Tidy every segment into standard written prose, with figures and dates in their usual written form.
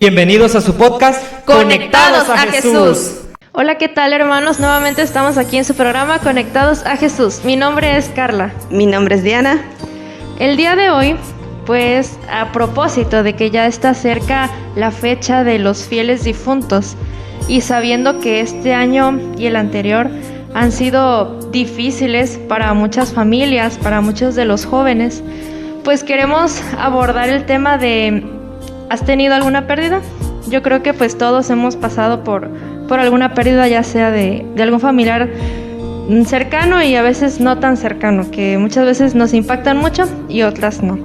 Bienvenidos a su podcast Conectados a Jesús. Hola, ¿qué tal, hermanos? Nuevamente estamos aquí en su programa Conectados a Jesús. Mi nombre es Carla. Mi nombre es Diana. El día de hoy, pues a propósito de que ya está cerca la fecha de los fieles difuntos y sabiendo que este año y el anterior han sido difíciles para muchas familias, para muchos de los jóvenes, pues queremos abordar el tema de ¿has tenido alguna pérdida? Yo creo que pues todos hemos pasado por alguna pérdida, ya sea de algún familiar cercano y a veces no tan cercano, que muchas veces nos impactan mucho y otras no.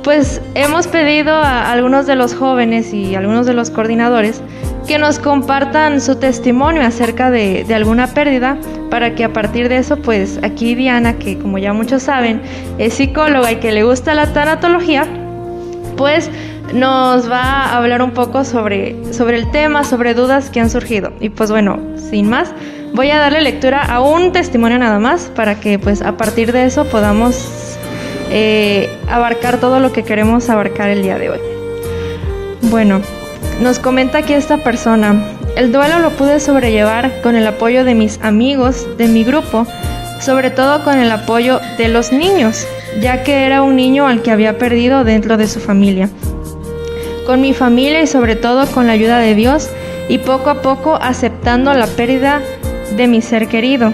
Pues hemos pedido a algunos de los jóvenes y algunos de los coordinadores que nos compartan su testimonio acerca de alguna pérdida, para que a partir de eso, pues aquí Diana, que como ya muchos saben, es psicóloga y que le gusta la tanatología, pues nos va a hablar un poco sobre el tema, sobre dudas que han surgido. Y pues bueno, sin más, voy a darle lectura a un testimonio nada más, para que pues a partir de eso podamos abarcar todo lo que queremos abarcar el día de hoy. Bueno, nos comenta aquí esta persona: el duelo lo pude sobrellevar con el apoyo de mis amigos, de mi grupo, sobre todo con el apoyo de los niños, ya que era un niño al que había perdido dentro de su familia. Con mi familia y sobre todo con la ayuda de Dios, y poco a poco aceptando la pérdida de mi ser querido.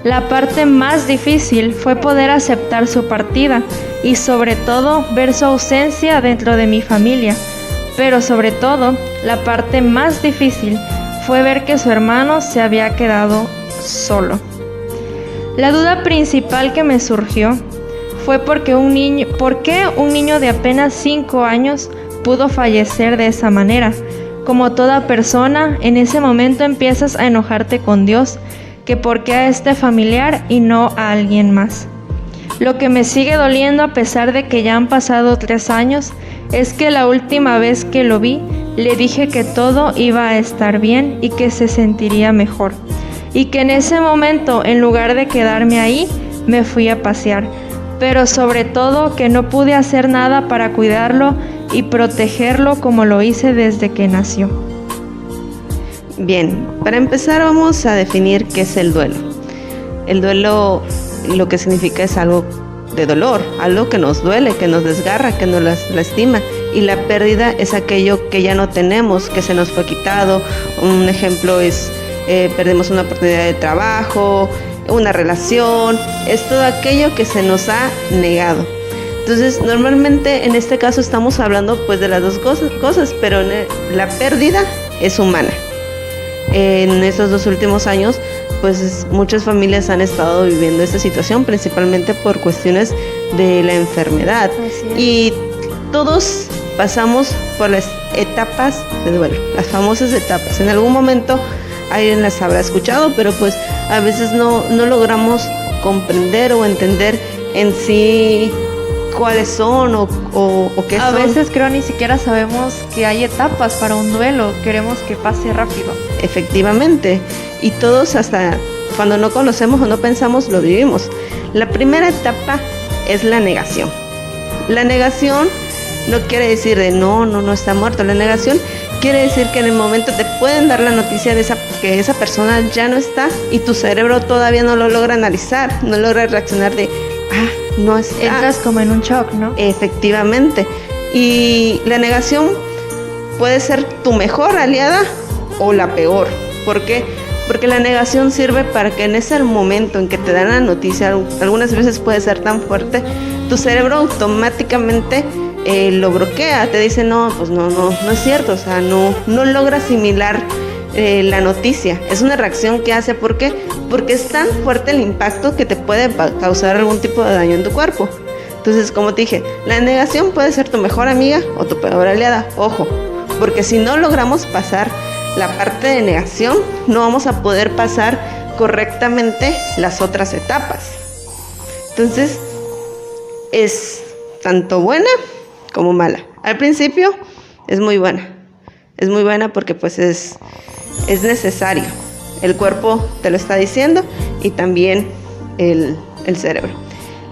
La parte más difícil fue poder aceptar su partida y sobre todo ver su ausencia dentro de mi familia. Pero sobre todo, la parte más difícil fue ver que su hermano se había quedado solo. La duda principal que me surgió fue ¿por qué un niño de apenas 5 años pudo fallecer de esa manera? Como toda persona, en ese momento empiezas a enojarte con Dios, que por qué a este familiar y no a alguien más. Lo que me sigue doliendo, a pesar de que ya han pasado 3 años, es que la última vez que lo vi, le dije que todo iba a estar bien y que se sentiría mejor. Y que en ese momento, en lugar de quedarme ahí, me fui a pasear. Pero sobre todo que no pude hacer nada para cuidarlo y protegerlo como lo hice desde que nació. Bien, para empezar vamos a definir qué es el duelo. El duelo, lo que significa, es algo de dolor, algo que nos duele, que nos desgarra, que nos lastima. Y la pérdida es aquello que ya no tenemos, que se nos fue quitado. Un ejemplo es perdemos una oportunidad de trabajo, una relación, es todo aquello que se nos ha negado. Entonces, normalmente en este caso estamos hablando pues de las dos cosas, pero la pérdida es humana. En estos 2 últimos años, pues muchas familias han estado viviendo esta situación, principalmente por cuestiones de la enfermedad. Y todos pasamos por las etapas de duelo, las famosas etapas. En algún momento alguien las habrá escuchado, pero pues a veces no logramos comprender o entender en sí cuáles son o qué son. A veces creo ni siquiera sabemos que hay etapas para un duelo, queremos que pase rápido. Efectivamente, y todos, hasta cuando no conocemos o no pensamos, lo vivimos. La primera etapa es la negación. La negación no quiere decir de no está muerto. La negación quiere decir que en el momento te pueden dar la noticia de que esa persona ya no está y tu cerebro todavía no lo logra analizar, no logra reaccionar de no está. Entras como en un shock, ¿no? Efectivamente. Y la negación puede ser tu mejor aliada o la peor. ¿Por qué? Porque la negación sirve para que en ese momento en que te dan la noticia, algunas veces puede ser tan fuerte, tu cerebro automáticamente lo bloquea, te dice no es cierto, o sea, no logra asimilar la noticia. Es una reacción que hace, ¿por qué? Porque es tan fuerte el impacto que te puede causar algún tipo de daño en tu cuerpo. Entonces, como te dije, la negación puede ser tu mejor amiga o tu peor aliada. Ojo, porque si no logramos pasar la parte de negación, no vamos a poder pasar correctamente las otras etapas. Entonces, es tanto buena como mala. Al principio es muy buena porque pues es necesario. El cuerpo te lo está diciendo y también el cerebro.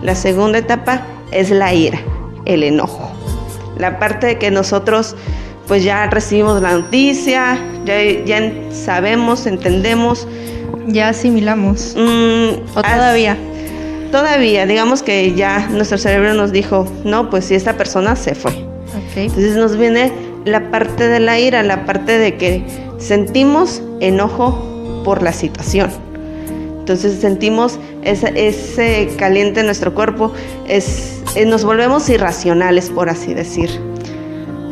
La segunda etapa es la ira, el enojo. La parte de que nosotros pues ya recibimos la noticia, ya sabemos, entendemos. Ya asimilamos. ¿O todavía? Todavía, digamos que ya nuestro cerebro nos dijo, no, pues si esta persona se fue. Okay. Entonces nos viene la parte de la ira, la parte de que sentimos enojo por la situación. Entonces sentimos ese caliente en nuestro cuerpo, nos volvemos irracionales, por así decir.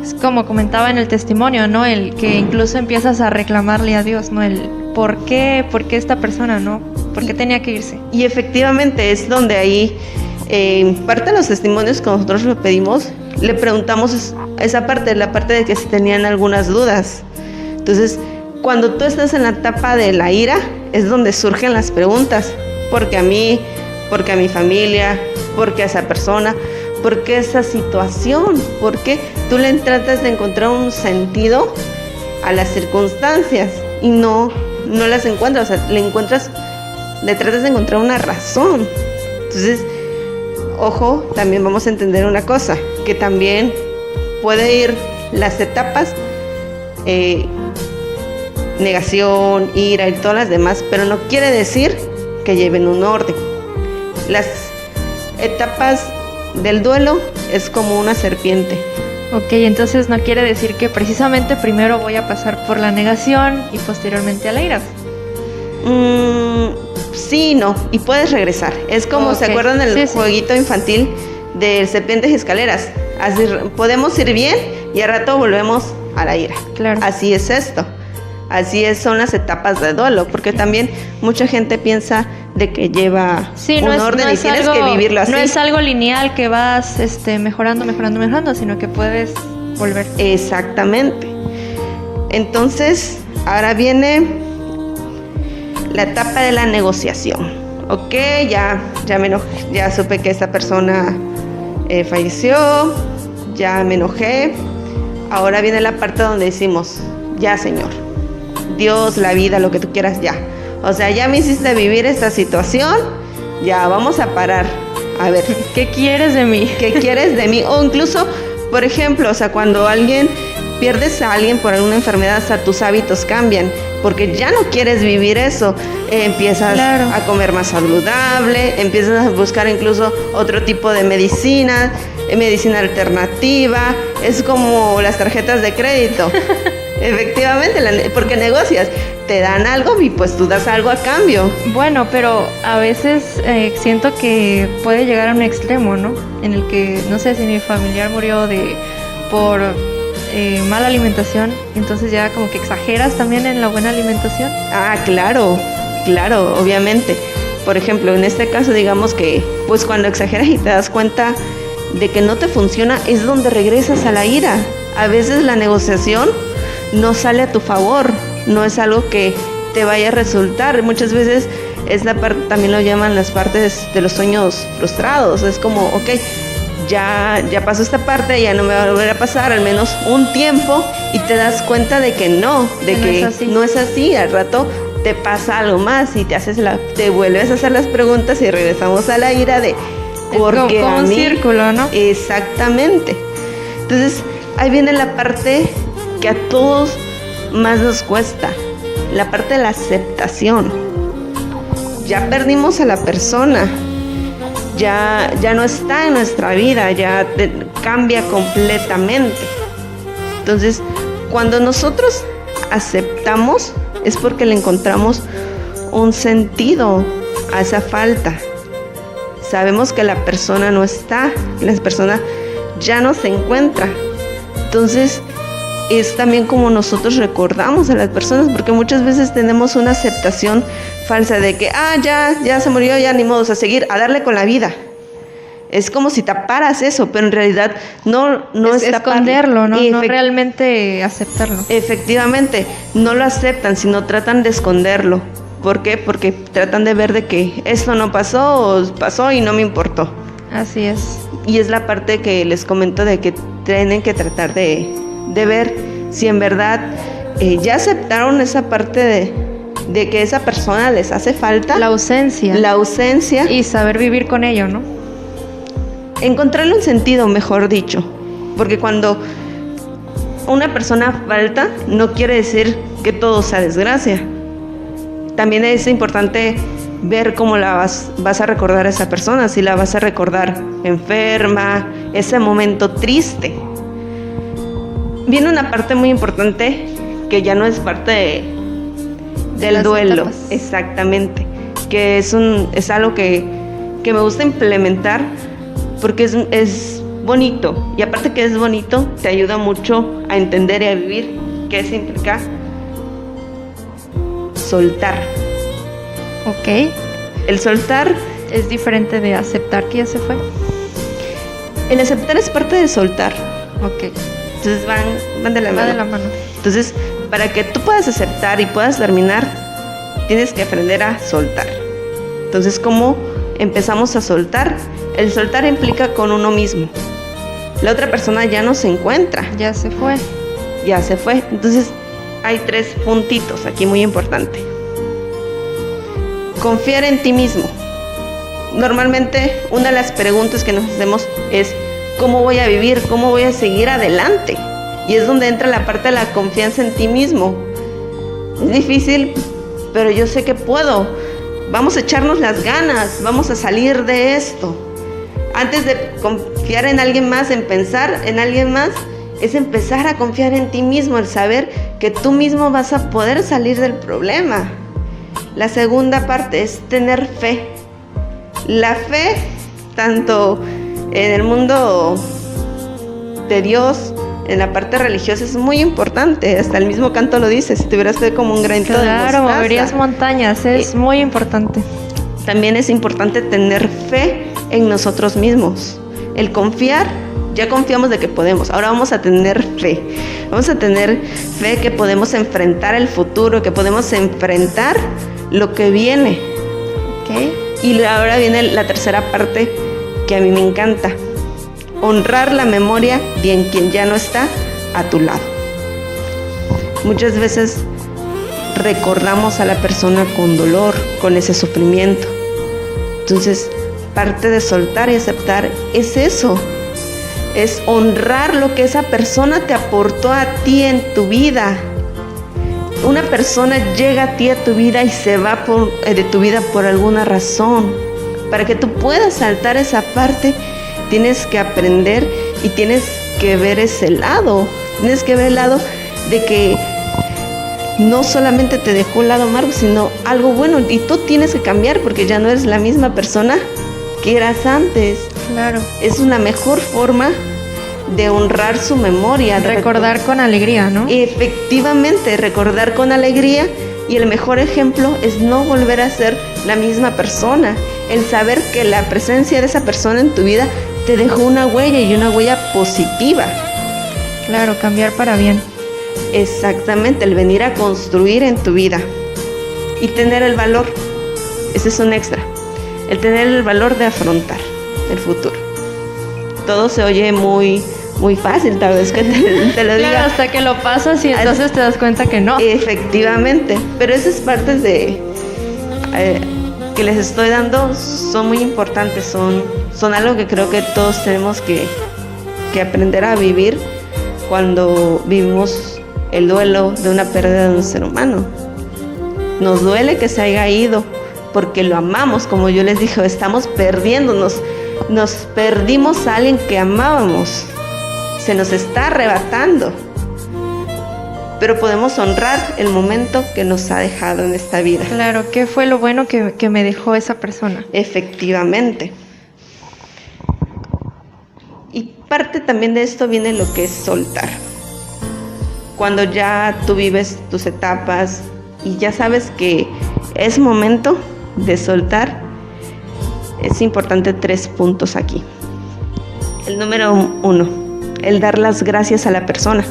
Es como comentaba en el testimonio, ¿no? El que incluso empiezas a reclamarle a Dios, ¿no? El ¿por qué esta persona, no? ¿Por qué tenía que irse? Y efectivamente es donde ahí, parte de los testimonios que nosotros le pedimos, le preguntamos esa parte, la parte de que si tenían algunas dudas. Entonces, cuando tú estás en la etapa de la ira, es donde surgen las preguntas. ¿Por qué a mí? ¿Por qué a mi familia? ¿Por qué a esa persona? ¿Por qué esa situación? ¿Por qué tú le tratas de encontrar un sentido a las circunstancias y no las encuentras? O sea, le tratas de encontrar una razón. Entonces, ojo, también vamos a entender una cosa, que también puede ir las etapas, negación, ira y todas las demás, pero no quiere decir que lleven un orden. Las etapas del duelo es como una serpiente. Ok, entonces no quiere decir que precisamente primero voy a pasar por la negación y posteriormente a la ira. Sí, no, y puedes regresar. Es como, ¿se acuerdan del jueguito infantil de serpientes y escaleras? Así, podemos ir bien y al rato volvemos a la ira. Claro. Así es esto. Son las etapas de duelo, porque también mucha gente piensa de que lleva un orden y tienes que vivirlo así. No es algo lineal que vas mejorando, sino que puedes volver. Exactamente. Entonces, ahora viene la etapa de la negociación. Ok, ya me enojé, ya supe que esta persona falleció, ya me enojé. Ahora viene la parte donde decimos, ya Señor, Dios, la vida, lo que tú quieras, ya. O sea, ya me hiciste vivir esta situación, ya vamos a parar. A ver, ¿qué quieres de mí? ¿Qué quieres de mí? O incluso, por ejemplo, o sea, cuando pierdes a alguien por alguna enfermedad, hasta tus hábitos cambian, porque ya no quieres vivir eso. Empiezas a comer más saludable, empiezas a buscar incluso otro tipo de medicina alternativa. Es como las tarjetas de crédito. Efectivamente, porque negocias, te dan algo y pues tú das algo a cambio. Bueno, pero a veces siento que puede llegar a un extremo, ¿no? En el que, no sé, si mi familiar murió por mala alimentación, entonces ya como que exageras también en la buena alimentación. Ah, claro, obviamente. Por ejemplo, en este caso, digamos que pues cuando exageras y te das cuenta de que no te funciona, es donde regresas a la ira. A veces la negociación no sale a tu favor, no es algo que te vaya a resultar. Muchas veces es la parte, también lo llaman las partes de los sueños frustrados. Es como, ok, ya pasó esta parte, ya no me va a volver a pasar, al menos un tiempo, y te das cuenta de que no es así. Al rato te pasa algo más y te vuelves a hacer las preguntas y regresamos a la ira de ¿por qué como a un mí? Círculo, ¿no? Exactamente. Entonces, ahí viene la parte que a todos más nos cuesta, la parte de la aceptación. Ya perdimos a la persona, ya no está en nuestra vida, ya cambia completamente. Entonces, cuando nosotros aceptamos, es porque le encontramos un sentido a esa falta. Sabemos que la persona no está, la persona ya no se encuentra. Entonces, es también como nosotros recordamos a las personas, porque muchas veces tenemos una aceptación falsa de que, ya se murió, ya ni modo, a seguir, a darle con la vida. Es como si taparas eso, pero en realidad no es esconderlo, ¿no? No realmente aceptarlo. Efectivamente, no lo aceptan, sino tratan de esconderlo. ¿Por qué? Porque tratan de ver de que esto no pasó o pasó y no me importó. Así es. Y es la parte que les comento de que tienen que tratar de ver si en verdad ya aceptaron esa parte de que esa persona les hace falta. La ausencia. Y saber vivir con ello, ¿no? Encontrarle un sentido, mejor dicho. Porque cuando una persona falta no quiere decir que todo sea desgracia. También es importante ver cómo vas a recordar a esa persona, si la vas a recordar enferma, ese momento triste. Viene una parte muy importante que ya no es parte del duelo, etapas. Exactamente, que es algo que me gusta implementar porque es bonito, y aparte que es bonito, te ayuda mucho a entender y a vivir qué se implica soltar. Ok. El soltar, Es diferente de aceptar que ya se fue. el aceptar es parte de soltar. Ok. Entonces van de la Va mano. de la mano. Entonces, para que tú puedas aceptar y puedas terminar, tienes que aprender a soltar. Entonces, ¿cómo empezamos a soltar? El soltar implica con uno mismo. La otra persona ya no se encuentra, Ya se fue. ya se fue. Entonces, hay 3 puntitos aquí muy importantes. Confiar en ti mismo. Normalmente, una de las preguntas que nos hacemos es: ¿cómo voy a vivir? ¿Cómo voy a seguir adelante? Y es donde entra la parte de la confianza en ti mismo. Es difícil, pero yo sé que puedo. Vamos a echarnos las ganas, vamos a salir de esto. Antes de confiar en alguien más, en pensar en alguien más, es empezar a confiar en ti mismo, el saber que tú mismo vas a poder salir del problema. La segunda parte es tener fe. La fe, tanto en el mundo de Dios, en la parte religiosa, es muy importante. Hasta el mismo canto lo dice: si tuvieras fe como un granito de mostaza. Claro, moverías montañas. Es muy importante. También es importante tener fe en nosotros mismos. El confiar, ya confiamos de que podemos. Ahora vamos a tener fe. Vamos a tener fe que podemos enfrentar el futuro, que podemos enfrentar lo que viene. Ok. Y ahora viene la tercera parte que a mí me encanta: honrar la memoria de quien ya no está a tu lado. Muchas veces recordamos a la persona con dolor, con ese sufrimiento. Entonces, parte de soltar y aceptar es eso, es honrar lo que esa persona te aportó a ti en tu vida. Una persona llega a ti, a tu vida, y se va de tu vida por alguna razón. Para que tú puedas saltar esa parte, tienes que aprender y tienes que ver ese lado. Tienes que ver el lado de que no solamente te dejó un lado amargo, sino algo bueno. Y tú tienes que cambiar porque ya no eres la misma persona que eras antes. Claro. Es una mejor forma de honrar su memoria. De Recordar con alegría, ¿no? Efectivamente, recordar con alegría. Y el mejor ejemplo es no volver a ser la misma persona. El saber que la presencia de esa persona en tu vida te dejó una huella, y una huella positiva. Claro, cambiar para bien. Exactamente, el venir a construir en tu vida. Y tener el valor. Ese es un extra. El tener el valor de afrontar el futuro. Todo se oye muy fácil, tal vez que te lo diga. Claro, hasta que lo pasas y entonces te das cuenta que no. Efectivamente, pero esas partes que les estoy dando son muy importantes, son algo que creo que todos tenemos que aprender a vivir cuando vivimos el duelo de una pérdida de un ser humano. Nos duele que se haya ido porque lo amamos, como yo les dije, estamos perdiéndonos, nos perdimos a alguien que amábamos, se nos está arrebatando, pero podemos honrar el momento que nos ha dejado en esta vida. Claro, ¿qué fue lo bueno que me dejó esa persona? Efectivamente. Y parte también de esto viene lo que es soltar. Cuando ya tú vives tus etapas y ya sabes que es momento de soltar, es importante 3 puntos aquí. El número 1, el dar las gracias a la persona.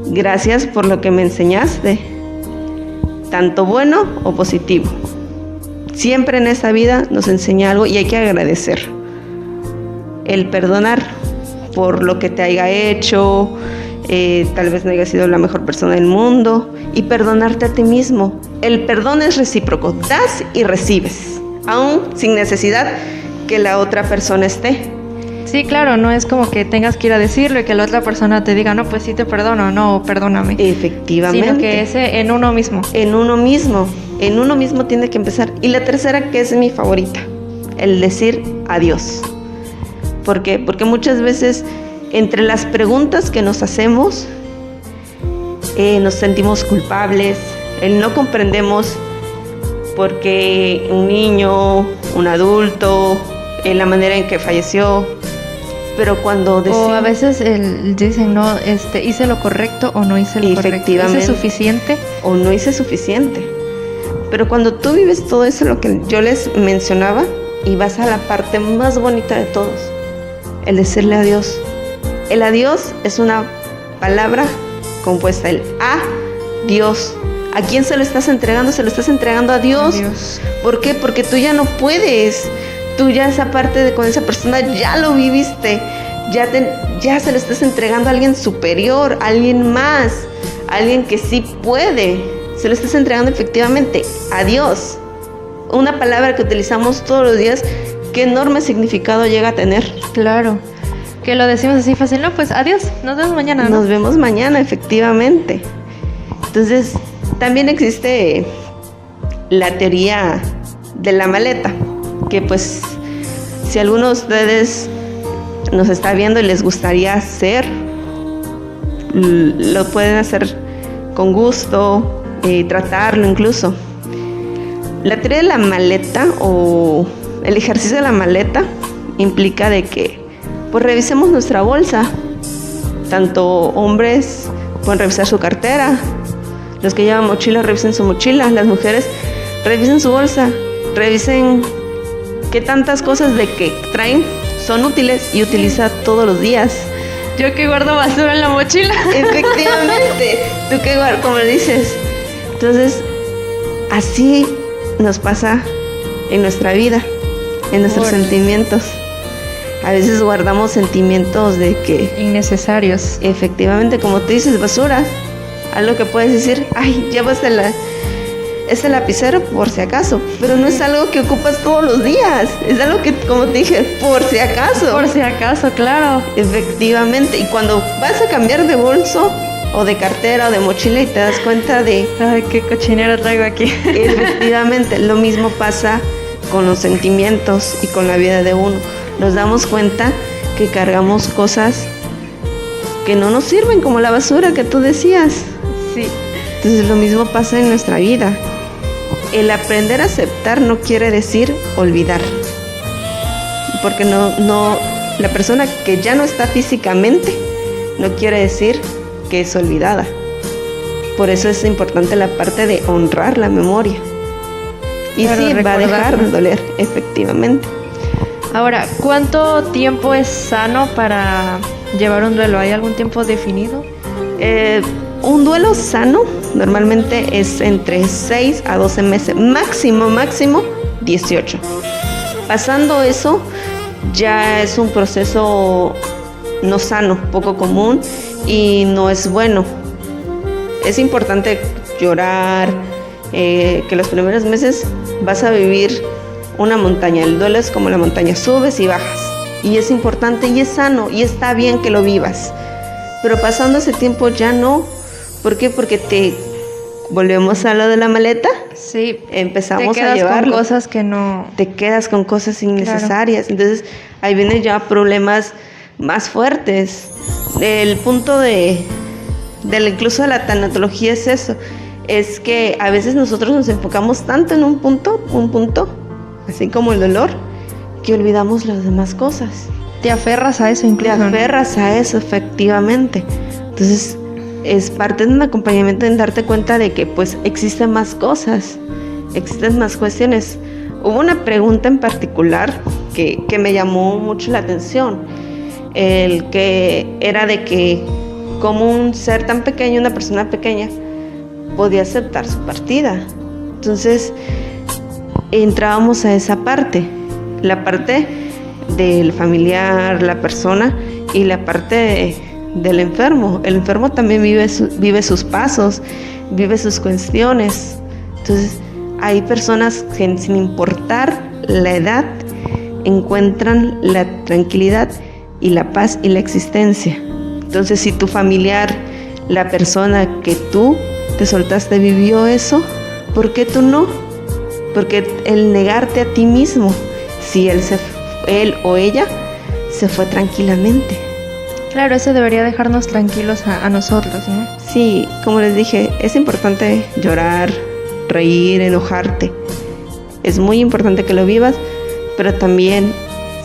Gracias por lo que me enseñaste, tanto bueno o positivo. Siempre en esta vida nos enseña algo y hay que agradecer. El perdonar por lo que te haya hecho, tal vez no haya sido la mejor persona del mundo, y perdonarte a ti mismo. El perdón es recíproco, das y recibes, aún sin necesidad que la otra persona esté. Sí, claro, no es como que tengas que ir a decirlo y que la otra persona te diga, no, pues sí te perdono, no, perdóname. Efectivamente. Sino que ese en uno mismo. En uno mismo tiene que empezar. Y la tercera, que es mi favorita, el decir adiós. ¿Por qué? Porque muchas veces entre las preguntas que nos hacemos, nos sentimos culpables, no comprendemos por qué un niño, un adulto, la manera en que falleció, pero cuando O a veces dicen, no, hice lo correcto o no hice lo correcto. Efectivamente. ¿Hice suficiente? O no hice suficiente. Pero cuando tú vives todo eso, lo que yo les mencionaba, y vas a la parte más bonita de todos, el decirle adiós. El adiós es una palabra compuesta, el adiós. ¿A quién se lo estás entregando? Se lo estás entregando a Dios. Adiós. ¿Por qué? Porque tú ya no puedes. Tú ya esa parte con esa persona ya lo viviste. Ya se lo estás entregando a alguien superior, a alguien más, a alguien que sí puede. Se lo estás entregando efectivamente a Dios. Una palabra que utilizamos todos los días, ¿qué enorme significado llega a tener? Claro. Que lo decimos así fácil, no, pues adiós, nos vemos mañana, ¿no? Nos vemos mañana, efectivamente. Entonces, también existe la teoría de la maleta, que pues si alguno de ustedes nos está viendo y les gustaría hacer, lo pueden hacer con gusto, tratarlo incluso. La teoría de la maleta o el ejercicio de la maleta implica de que pues revisemos nuestra bolsa. Tanto hombres pueden revisar su cartera, los que llevan mochila revisen su mochila, las mujeres revisen su bolsa, revisen qué tantas cosas de que traen son útiles y utiliza todos los días. Yo que guardo basura en la mochila. Efectivamente, tú que guardas, como dices. Entonces, así nos pasa en nuestra vida, en nuestros sentimientos. A veces guardamos sentimientos de que... innecesarios. Efectivamente, como tú dices, basura. Algo que puedes decir, ay, llevo este lapicero por si acaso. Pero no es algo que ocupas todos los días. Es algo que, como te dije, por si acaso. Por si acaso, claro. Efectivamente. Y cuando vas a cambiar de bolso o de cartera o de mochila y te das cuenta de... ay, qué cochinero traigo aquí. Efectivamente, lo mismo pasa con los sentimientos y con la vida de uno. Nos damos cuenta que cargamos cosas que no nos sirven, como la basura que tú decías. Sí. Entonces lo mismo pasa en nuestra vida. El aprender a aceptar no quiere decir olvidar. Porque la persona que ya no está físicamente no quiere decir que es olvidada. Por eso es importante la parte de honrar la memoria. Y claro, sí, va a dejar de doler, efectivamente. Ahora, ¿cuánto tiempo es sano para llevar un duelo? ¿Hay algún tiempo definido? Un duelo sano normalmente es entre 6 a 12 meses, máximo 18. Pasando eso, ya es un proceso no sano, poco común y no es bueno. Es importante llorar, que los primeros meses vas a vivir una montaña. El duelo es como la montaña, subes y bajas. Y es importante y es sano y está bien que lo vivas. Pero pasando ese tiempo ya no. ¿Por qué? Porque volvemos a lo de la maleta. Sí. Empezamos te quedas a llevarlo. con cosas que no... Te quedas con cosas innecesarias. Claro. Entonces ahí vienen ya problemas más fuertes. El punto incluso de la tanatología es eso. Es que a veces nosotros nos enfocamos tanto en un punto, así como el dolor, que olvidamos las demás cosas. Te aferras a eso incluso. Te aferras a eso, efectivamente. Entonces, es parte de un acompañamiento en darte cuenta de que pues existen más cosas, existen más cuestiones. Hubo una pregunta en particular que me llamó mucho la atención. El que era de que como un ser tan pequeño, una persona pequeña, podía aceptar su partida. Entonces, entrábamos a esa parte, la parte del familiar, la persona y la parte del enfermo. El enfermo también vive sus pasos, vive sus cuestiones. Entonces hay personas que sin importar la edad encuentran la tranquilidad y la paz y la existencia. Entonces, si tu familiar, la persona que tú te soltaste vivió eso, ¿por qué tú no? Porque el negarte a ti mismo, si él o ella se fue tranquilamente. Claro, eso debería dejarnos tranquilos a nosotros, ¿no? Sí, como les dije, es importante llorar, reír, enojarte. Es muy importante que lo vivas, pero también,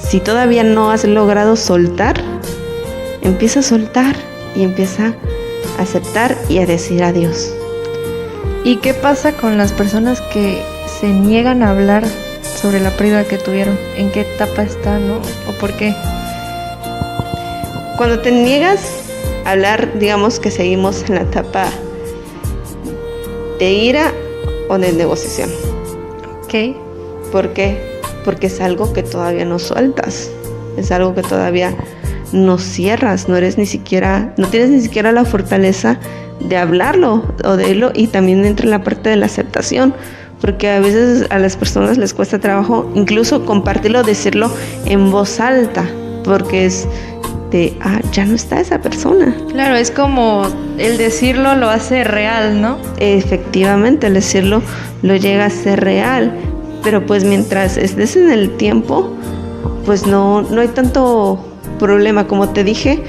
si todavía no has logrado soltar, empieza a soltar y empieza a aceptar y a decir adiós. ¿Y qué pasa con las personas que se niegan a hablar sobre la pérdida que tuvieron? ¿En qué etapa están, no? ¿O por qué? Cuando te niegas a hablar, digamos que seguimos en la etapa de ira o de negociación. Ok. ¿Por qué? Porque es algo que todavía no sueltas, es algo que todavía no cierras, no tienes ni siquiera la fortaleza de hablarlo o de irlo, y también entra en la parte de la aceptación, porque a veces a las personas les cuesta trabajo incluso compartirlo, decirlo en voz alta, porque es de, ya no está esa persona. Claro, es como el decirlo lo hace real, ¿no? Efectivamente, el decirlo lo llega a ser real, pero pues mientras estés en el tiempo, pues no hay tanto problema. Como te dije,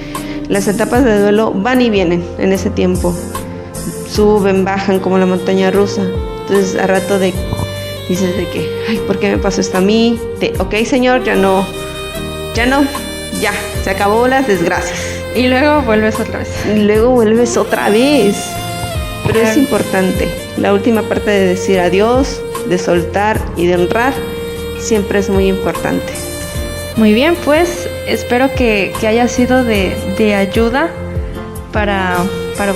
las etapas de duelo van y vienen en ese tiempo, suben, bajan como la montaña rusa. Entonces a rato dices de que, ay, ¿por qué me pasó esto a mí? Ok, señor, ya, se acabó las desgracias. Y luego vuelves otra vez. Pero es importante, la última parte de decir adiós, de soltar y de honrar, siempre es muy importante. Muy bien, pues espero que haya sido de ayuda para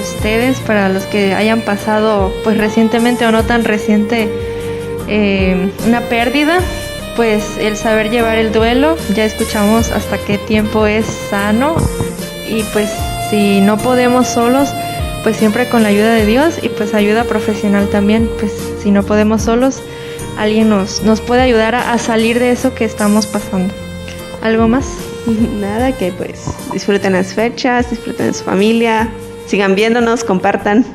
ustedes, para los que hayan pasado pues recientemente o no tan reciente una pérdida. Pues el saber llevar el duelo, ya escuchamos hasta qué tiempo es sano, y pues si no podemos solos, pues siempre con la ayuda de Dios y pues ayuda profesional también. Pues si no podemos solos, alguien nos puede ayudar a salir de eso que estamos pasando. ¿Algo más? Nada, que pues disfruten las fechas, disfruten su familia, sigan viéndonos, compartan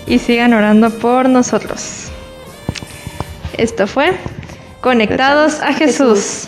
y sigan orando por nosotros. Esto fue Conectados a Jesús.